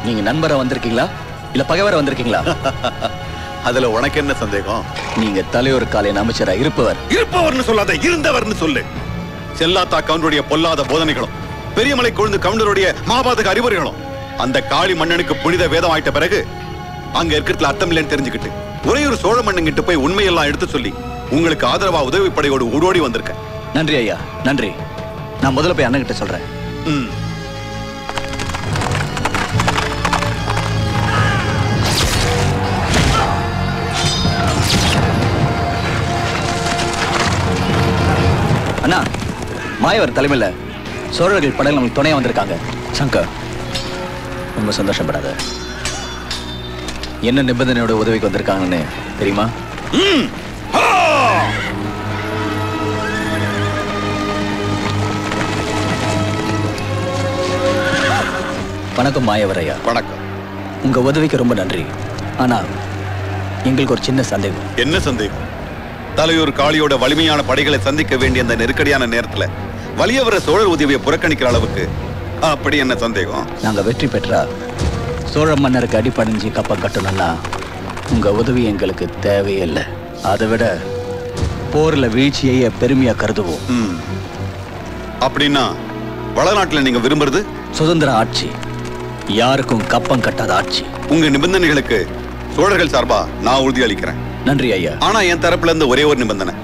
நீங்க நண்பரா வந்திருக்கீங்களா இல்ல பகைவரா வந்திருக்கீங்களா? அதுல உனக்கு என்ன சந்தேகம்? நீங்க தலைவர் காலையின் அமைச்சரா இருப்பவர்னு சொல்லாத, இருந்தவர்னு சொல்லு. செல்லாத்தா கவுண்டருடைய பொல்லாத போதனைகளும் பெரியமலை கொழுந்து கவுண்டருடைய மாபாதக அறிவுரைகளும் அந்த காளி மன்னனுக்கு புனித வேதம் ஆயிட்ட பிறகு அங்க இருக்கிறதுல அர்த்தம் இல்லைன்னு தெரிஞ்சுக்கிட்டு ஒரே ஒரு சோழ மன்னங்கிட்ட போய் உண்மையெல்லாம் எடுத்து சொல்லி உங்களுக்கு ஆதரவா உதவி படையோடு ஓடோடி வந்திருக்கேன். நன்றி ஐயா, நன்றி. நான் முதல்ல போய் அண்ணன் கிட்ட சொல்றேன். அண்ணா, மாயவர் தலைமையில சோழர்கள் படையில் நமக்கு துணையா வந்திருக்காங்க. சங்கர், ரொம்ப சந்தோஷப்படாத. என்ன நிபந்தனையோட உதவிக்கு வந்திருக்காங்கன்னு தெரியுமா? வணக்கம் மாயவர் ஐயா. வணக்கம். உங்க உதவிக்கு ரொம்ப நன்றி. ஆனா எங்களுக்கு ஒரு சின்ன சந்தேகம். என்ன சந்தேகம்? தலையூர் காளியோட வலிமையான படைகளை சந்திக்க வேண்டிய அந்த நெருக்கடியான நேரத்துல வலியவர சோழர் உதவியை புறக்கணிக்கிற அளவுக்கு அப்படி என்ன சந்தேகம்? நாங்க வெற்றி பெற்றா சோழ மன்னருக்கு அடிபணிஞ்சு கப்பம் கட்டணும்னா உங்க உதவி எங்களுக்கு தேவையில்லை. அதை விட போர்ல வீழ்ச்சியை பெருமையா கருதுவோம். அப்படின்னா வளநாட்டுல நீங்க விரும்புறது சுதந்திர ஆட்சி, யாருக்கும் கப்பம் கட்டாத ஆட்சி. உங்க நிபந்தனைகளுக்கு சோழர்கள் சார்பா நான் உறுதி அளிக்கிறேன். நன்றி ஐயா. ஆனா என் தரப்புல இருந்து ஒரே ஒரு நிபந்தனை.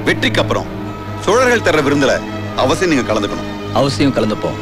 வெற்றிக்கு அப்புறம் சோழர்கள் தர விருந்துல அவசியம் நீங்க கலந்துக்கணும். அவசியம் கலந்துப்போம்.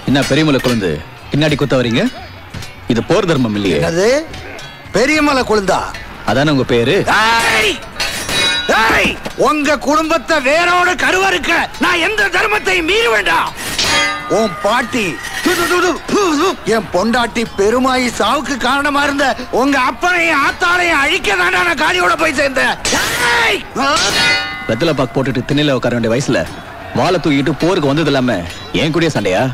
என்ன பெரியமலை கொழுந்து பின்னாடி குத்த வரீங்க? இது போர் தர்மம் இல்லையே. அது பெரியமலை கொழுந்தா? அதான உங்க பேரு? உங்க குடும்பத்தை வேரோட கருவறுக்க நான் எந்த தர்மத்தை மீற வேண்டாம். உன் பாட்டி என் பொண்டாட்டி பெருமாயி சாவுக்கு காரணமா இருந்த உங்க அப்பனையும் ஆத்தாளையும் அழிக்க தாண்டா நான் காளியோட போய் சேர்ந்தேன். வெத்தலை பாக்கு போட்டுட்டு திண்ணையில உட்கார வேண்டிய வயசுல வாழை தூக்கிட்டு போருக்கு வந்தது இல்லாம ஏன் கூடயே சண்டையா?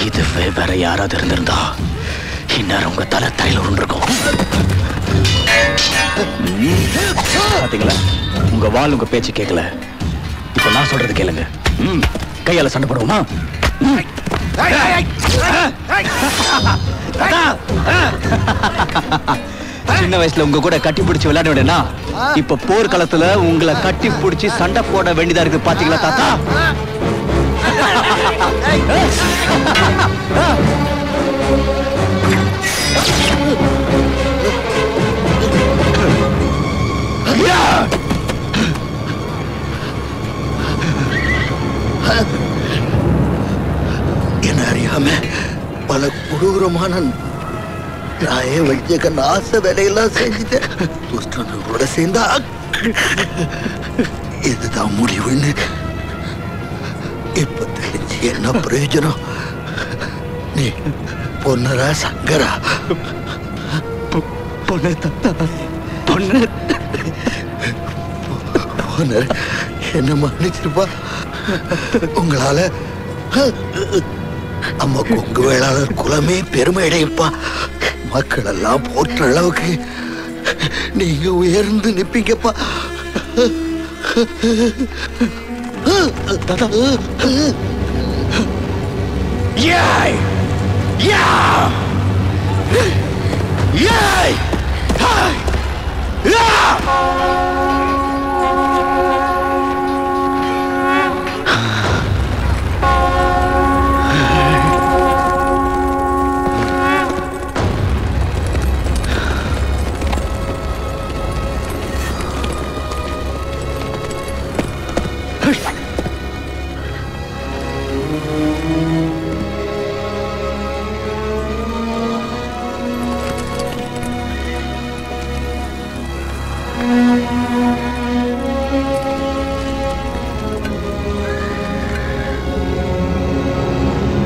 இதுவே வேற யாராவது இருந்திருந்தா இந்நேரம் உங்க தலை தையில உருண்டிருக்கும். பாத்தீங்களா, உங்க வாள் உங்க பேச்சு கேட்கல. இப்ப நான் சொல்றது கேளுங்க. கையால சண்டை போடுவோமா? சின்ன வயசுல உங்க கூட கட்டி பிடிச்சு விளையாட வேண்டியனா இப்ப போர்க்களத்துல உங்களை கட்டி பிடிச்சு சண்டை போட வேண்டியதா இருக்கு. பாத்தீங்களா தாத்தா? என்ன அறியாம பல கொடூரமான நாயை வச்ச ஆசை வேலையெல்லாம் செஞ்சுட்டேன். துஷ்டனோட சேர்ந்தா இதுதான் முடிவுன்னு இப்ப தெரிஞ்சு என்ன பிரயோஜனம்? நீ பொன்னரா சங்கரா? பொண்ணு தத்தா, பொண்ணு பொன்னர் என்ன மன்னிச்சிருப்பா. உங்களால நம்ம கொங்கு வேளாளர் குலமே பெருமை அடையப்பா. மக்கள் எல்லாம் போற்ற அளவுக்கு நீங்க உயர்ந்து நிப்பீங்கப்பா. ஏய்